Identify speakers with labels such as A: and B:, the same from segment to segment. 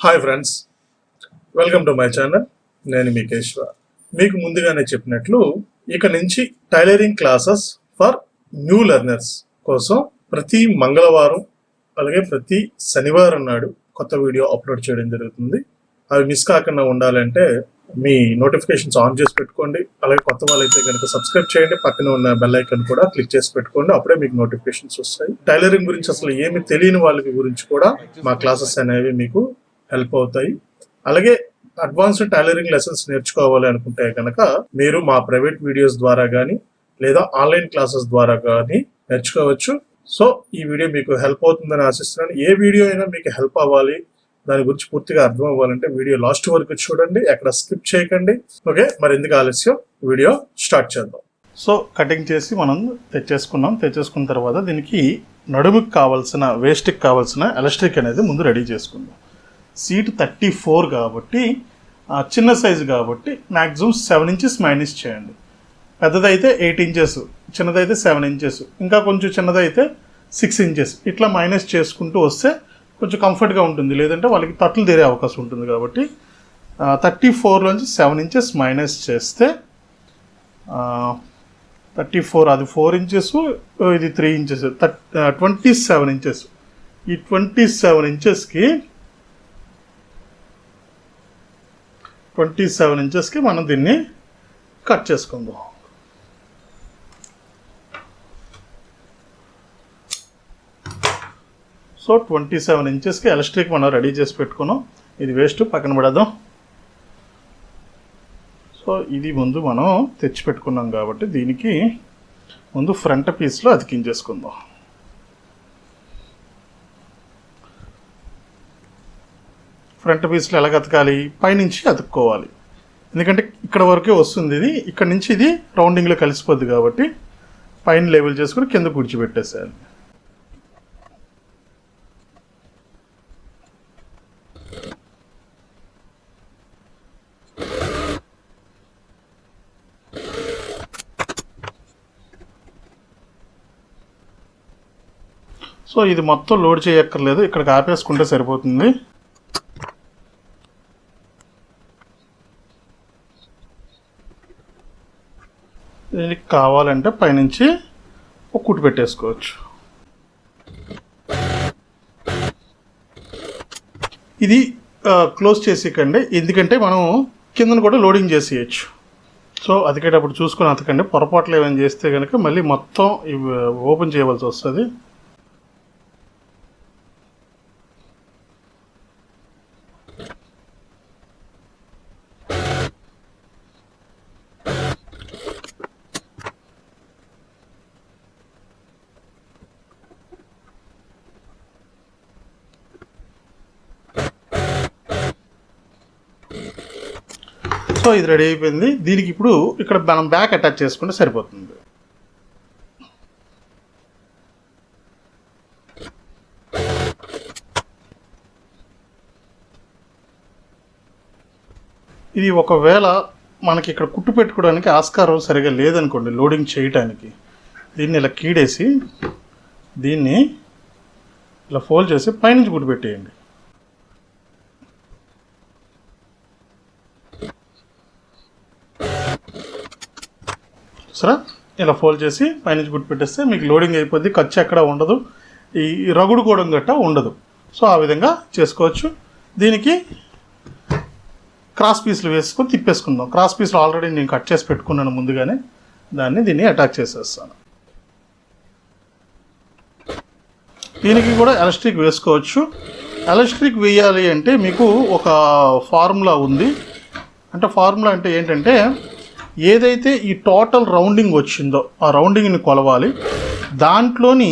A: Hi friends, welcome to my channel. నేను మీ కేశవ. మీకు ముందుగానే చెప్పినట్లు ఇక నుంచి tailoring classes for new learners కోసం ప్రతి మంగళవారం అలాగే ప్రతి శనివారం నాడు కొత్త వీడియో అప్లోడ్ చేయడం జరుగుతుంది. అవి మిస్ కాకుండా ఉండాలంటే మీ నోటిఫికేషన్స్ ఆన్ చేసి పెట్టుకోండి. అలాగే కొత్త వాళ్ళైతే కనుక సబ్స్క్రైబ్ చేయండి. పక్కన ఉన్న బెల్ ఐకాన్ కూడా క్లిక్ చేసి పెట్టుకోండి. అప్పుడే మీకు నోటిఫికేషన్స్ వస్తాయి. టైలరింగ్ గురించి అసలు ఏమి తెలియని వాళ్ళకి గురించి కూడా మా క్లాసెస్ అనేవి మీకు హెల్ప్ అవుతాయి. అలాగే అడ్వాన్స్డ్ టైలరింగ్ లెసన్స్ నేర్చుకోవాలి అనుకుంటే కనుక మీరు మా ప్రైవేట్ వీడియోస్ ద్వారా కానీ లేదా ఆన్లైన్ క్లాసెస్ ద్వారా కానీ నేర్చుకోవచ్చు. సో ఈ వీడియో మీకు హెల్ప్ అవుతుందని ఆశిస్తున్నాను. ఏ వీడియో అయినా మీకు హెల్ప్ అవ్వాలి, దాని గురించి పూర్తిగా అర్థం అవ్వాలంటే వీడియో లాస్ట్ వరకు చూడండి, ఎక్కడ స్కిప్ చేయకండి. ఓకే, మరి ఎందుకు ఆలస్యం, వీడియో స్టార్ట్ చేద్దాం. సో కటింగ్ చేసి మనం తెచ్చేసుకున్న తర్వాత దీనికి నడుముకి కావాల్సిన వేస్ట్కి కావాల్సిన ఎలాస్టిక్ అనేది ముందు రెడీ చేసుకుందాం. సీట్ 34 కాబట్టి చిన్న సైజు కాబట్టి మ్యాక్సిమం 7 ఇంచెస్ మైనస్ చేయండి. పెద్దదైతే 8 ఇంచెస్, చిన్నదైతే 7 ఇంచెస్, ఇంకా కొంచెం చిన్నదైతే 6 ఇంచెస్. ఇట్లా మైనస్ చేసుకుంటూ వస్తే కొంచెం కంఫర్ట్గా ఉంటుంది. లేదంటే వాళ్ళకి తట్లు తీరే అవకాశం ఉంటుంది. కాబట్టి 34లోంచి 7 ఇంచెస్ మైనస్ చేస్తే 34 అది 4 ఇంచెస్, ఇది 3 ఇంచెస్, 27 ఇంచెస్. ఈ 27 ఇంచెస్కి మనం దీన్ని కట్ చేసుకుందాం. సో 27 ఇంచెస్కి ఎలాస్టిక్ మనం రెడీ చేసి పెట్టుకున్నాం. ఇది వేస్ట్ పక్కన పడేద్దాం. సో ఇది ముందు మనం తెచ్చి పెట్టుకున్నాం కాబట్టి దీనికి ముందు ఫ్రంట్ పీస్లో అతికించేసుకుందాం. ఫ్రంట్ పీస్లో ఎలాగ అతకాలి, పైనుంచి అతుక్కోవాలి. ఎందుకంటే ఇక్కడ వరకే వస్తుంది ఇది, ఇక్కడ నుంచి ఇది రౌండింగ్లో కలిసిపోద్ది కాబట్టి పైన లెవెల్ చేసుకుని కింద కూర్చోబెట్టేసేయాలి. సో ఇది మొత్తం లోడ్ చేయక్కర్లేదు, ఇక్కడికి ఆపేసుకుంటే సరిపోతుంది. దీనికి కావాలంటే పైనుంచి ఒక కుట్టు పెట్టేసుకోవచ్చు. ఇది క్లోజ్ చేసేయకండి, ఎందుకంటే మనం కిందను కూడా లోడింగ్ చేసేయచ్చు. సో అతికేటప్పుడు చూసుకొని అతకండి. పొరపాట్లు ఏమైనా చేస్తే కనుక మళ్ళీ మొత్తం ఓపెన్ చేయవలసి వస్తుంది. సో ఇది రెడీ అయిపోయింది. దీనికి ఇప్పుడు ఇక్కడ మనం బ్యాక్ అటాచ్ చేసుకుంటే సరిపోతుంది. ఇది ఒకవేళ మనకి ఇక్కడ కుట్టు పెట్టుకోవడానికి ఆస్కారం సరిగా లేదనుకోండి, లోడింగ్ చేయటానికి, దీన్ని ఇలా కీడేసి దీన్ని ఇలా ఫోల్డ్ చేసి పైనుంచి కుట్టు పెట్టేయండి. సరే, ఇలా ఫోల్డ్ చేసి పైనుంచి కుట్టు పెట్టేస్తే మీకు లోడింగ్ అయిపోద్ది. ఖర్చు ఎక్కడ ఉండదు, ఈ రగుడు కూడా గట్ట ఉండదు. సో ఆ విధంగా చేసుకోవచ్చు. దీనికి క్రాస్ పీస్లు వేసుకొని తిప్పేసుకుందాం. క్రాస్ పీస్లు ఆల్రెడీ నేను కట్ చేసి పెట్టుకున్నాను ముందుగానే, దీన్ని అటాచ్ చేసేస్తాను. దీనికి కూడా ఎలాస్టిక్ వేసుకోవచ్చు. ఎలాస్టిక్ వేయాలి అంటే మీకు ఒక ఫార్ములా ఉంది. ఫార్ములా అంటే ఏంటంటే, ఏదైతే ఈ టోటల్ రౌండింగ్ వచ్చిందో ఆ రౌండింగ్ని కొలవాలి. దాంట్లోని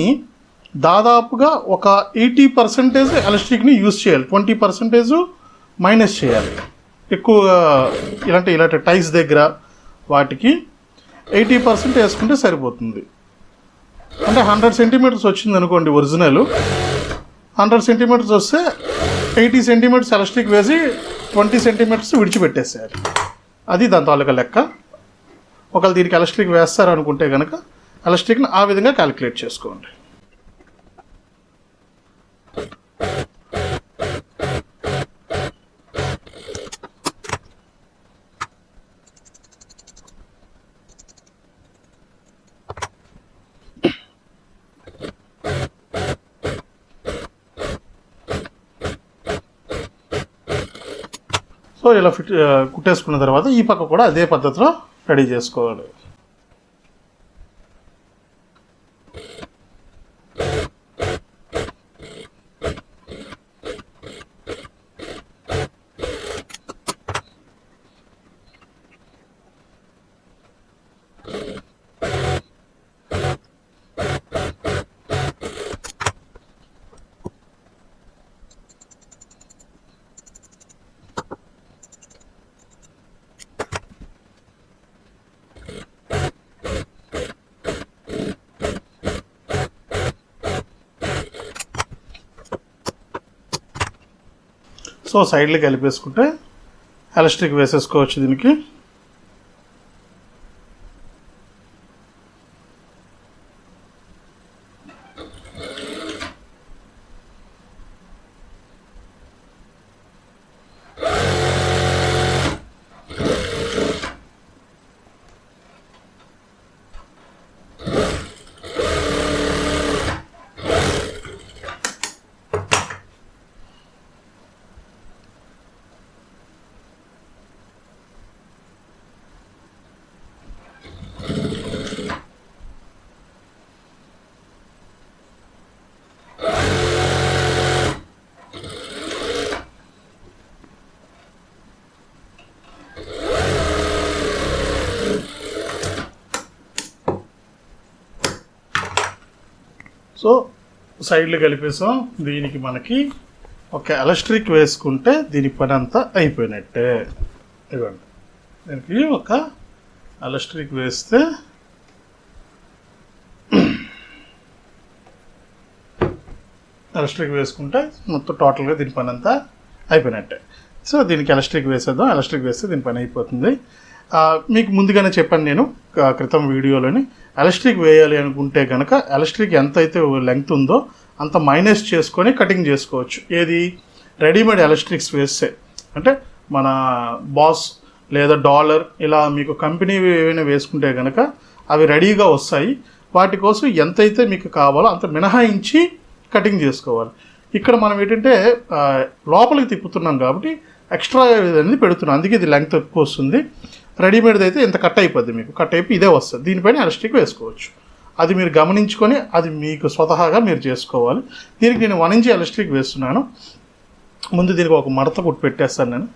A: దాదాపుగా ఒక 80% ఎలాస్టిక్ని యూజ్ చేయాలి, 20% మైనస్ చేయాలి. ఎక్కువగా ఇలాంటి టైస్ దగ్గర వాటికి 80% వేసుకుంటే సరిపోతుంది. అంటే 100 సెంటీమీటర్స్ వచ్చింది అనుకోండి ఒరిజినల్, 100 సెంటీమీటర్స్ వస్తే 80 సెంటీమీటర్స్ ఎలాస్టిక్ వేసి 20 సెంటీమీటర్స్ విడిచిపెట్టేసేయాలి. అది దాని తాలూకా లెక్క. ఒకవేళ దీనికి ఎలాస్టిక్ వేస్తారనుకుంటే కనుక ఎలాస్టిక్ని ఆ విధంగా క్యాలిక్యులేట్ చేసుకోండి. సో ఇలా కుట్టేసుకున్న తర్వాత ఈ పక్క కూడా అదే పద్ధతిలో రెడీ చేసుకోవాలి. సో సైడ్లు కలిపేసుకుంటే ఎలాస్టిక్ వేసేసుకోవచ్చు దీనికి. సో సైడ్లు కలిపేసాం. దీనికి మనకి ఒక ఎలాస్టిక్ వేసుకుంటే దీని పని అంతా అయిపోయినట్టే. ఇవ్వండి, దీనికి ఒక ఎలాస్టిక్ వేస్తే ఎలాస్టిక్ వేసుకుంటే మొత్తం టోటల్గా దీని పని అంతా అయిపోయినట్టే. సో దీనికి ఎలాస్టిక్ వేసేద్దాం. ఎలాస్టిక్ వేస్తే దీని పని అయిపోతుంది. మీకు ముందుగానే చెప్పాను నేను క్రితం వీడియోలోని, ఎలాస్టిక్ వేయాలి అనుకుంటే కనుక ఎలాస్టిక్ ఎంత అయితే లెంగ్త్ ఉందో అంత మైనస్ చేసుకొని కటింగ్ చేసుకోవచ్చు. ఏది రెడీమేడ్ ఎలాస్టిక్స్ వేస్తే, అంటే మన బాస్ లేదా డాలర్ ఇలా మీకు కంపెనీ ఏమైనా వేసుకుంటే కనుక అవి రెడీగా వస్తాయి. వాటి కోసం ఎంతైతే మీకు కావాలో అంత మినహాయించి కటింగ్ చేసుకోవాలి. ఇక్కడ మనం ఏంటంటే లోపలికి తిప్పుతున్నాం కాబట్టి ఎక్స్ట్రా అనేది పెడుతున్నాం, అందుకే ఇది లెంగ్త్ ఎక్కువ వస్తుంది. రెడీమేడ్ది అయితే ఇంత కట్ అయిపోద్ది, మీకు కట్ అయిపోయి ఇదే వస్తుంది. దీనిపైన ఎలాస్టిక్ వేసుకోవచ్చు. అది మీరు గమనించుకొని అది మీకు స్వతహాగా మీరు చేసుకోవాలి. దీనికి నేను 1 ఇంచ్ ఎలాస్టిక్ వేస్తున్నాను. ముందు దీనికి ఒక మడత కుట్టి పెట్టేస్తాను నేను.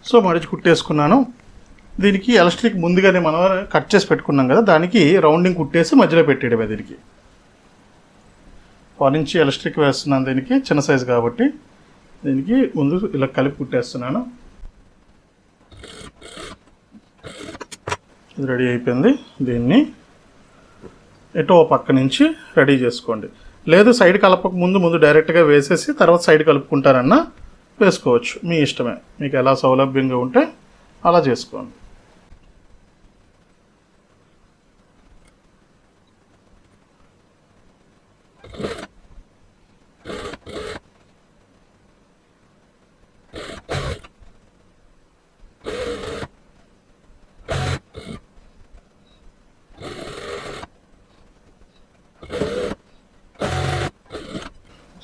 A: సో మడిచి కుట్టేసుకున్నాను. దీనికి ఎలాస్టిక్ ముందుగానే మనం కట్ చేసి పెట్టుకున్నాం కదా, దానికి రౌండింగ్ కుట్టేసి మధ్యలో పెట్టేయడమే. దీనికి 1 ఇంచ్ ఎలాస్టిక్ వేస్తున్నాను. దీనికి చిన్న సైజు కాబట్టి దీనికి ముందు ఇలా కలిపి కుట్టేస్తున్నాను. ఇది రెడీ అయిపోయింది. దీన్ని ఎటో పక్క నుంచి రెడీ చేసుకోండి. లేదు సైడ్ కలపక ముందు డైరెక్ట్గా వేసేసి తర్వాత సైడ్ కలుపుకుంటారన్నా వేసుకోవచ్చు, మీ ఇష్టమే. మీకు ఎలా సౌలభ్యంగా ఉంటే అలా చేసుకోండి.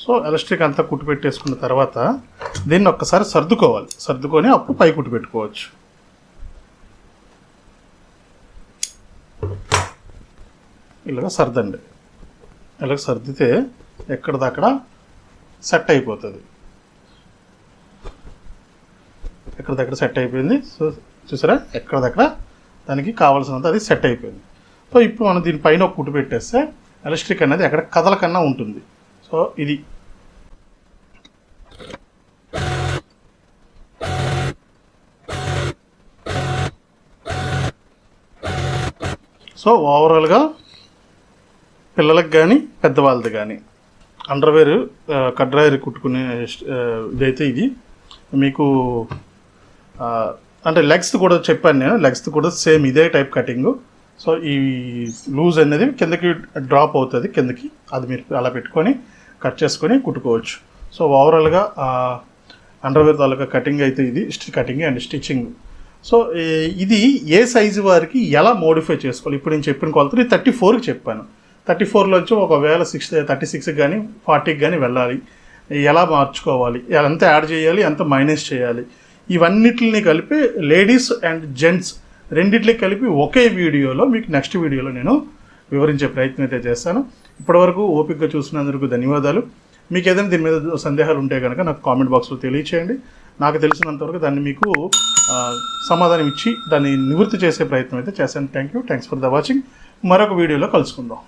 A: సో ఎలాస్టిక్ అంతా కుట్టి పెట్టేసుకున్న తర్వాత దీన్ని ఒక్కసారి సర్దుకోవాలి. సర్దుకొని అప్పుడు పై కుట్టి పెట్టుకోవచ్చు. ఇలాగ సర్దండి. ఇలాగ సర్దితే ఎక్కడిదక్కడ సెట్ అయిపోతుంది. ఎక్కడిదక్కడ సెట్ అయిపోయింది. సో చూసారా, ఎక్కడిదక్కడ దానికి కావాల్సినంత అది సెట్ అయిపోయింది. సో ఇప్పుడు మనం దీనిపైన ఒక కుట్టు పెట్టేస్తే ఎలాస్టిక్ అనేది ఎక్కడ కదలకన్నా ఉంటుంది. సో ఇది సో ఓవరాల్గా పిల్లలకు కానీ పెద్దవాళ్ళది కానీ అండర్వేర్ కడ్రాయర్ కుట్టుకునే ఇదైతే ఇది మీకు అంటే లెగ్స్ కూడా చెప్పాను నేను. లెగ్స్ కూడా సేమ్ ఇదే టైప్ కటింగ్. సో ఈ లూజ్ అనేది కిందకి డ్రాప్ అవుతుంది కిందకి, అది మీరు అలా పెట్టుకొని కట్ చేసుకొని కుట్టుకోవచ్చు. సో ఓవరాల్గా అండర్వేర్ తాలూకా కటింగ్ అయితే ఇది కటింగ్ అండ్ స్టిచ్చింగ్ సో ఇది ఏ సైజు వారికి ఎలా మోడిఫై చేసుకోవాలి, ఇప్పుడు నేను చెప్పిన కొలతలు 34కి చెప్పాను. 34లోంచి ఒకవేళ 36కి కానీ 40కి కానీ వెళ్ళాలి, ఎలా మార్చుకోవాలి, ఎంత యాడ్ చేయాలి, ఎంత మైనస్ చేయాలి, ఇవన్నిటిని కలిపి లేడీస్ అండ్ జెంట్స్ రెండిట్లకి కలిపి ఒకే వీడియోలో మీకు నెక్స్ట్ వీడియోలో నేను వివరించే ప్రయత్నం అయితే చేస్తాను. ఇప్పటివరకు ఓపికగా చూసినందుకు ధన్యవాదాలు. మీకు ఏదైనా దీని మీద సందేహాలు ఉంటే కనుక నాకు కామెంట్ బాక్స్లో తెలియచేయండి. నాకు తెలిసినంతవరకు దాన్ని మీకు సమాధానం ఇచ్చి దాన్ని నివృత్తి చేసే ప్రయత్నం అయితే చేశాను. Thanks for the watching. మరొక వీడియోలో కలుసుకుందాం.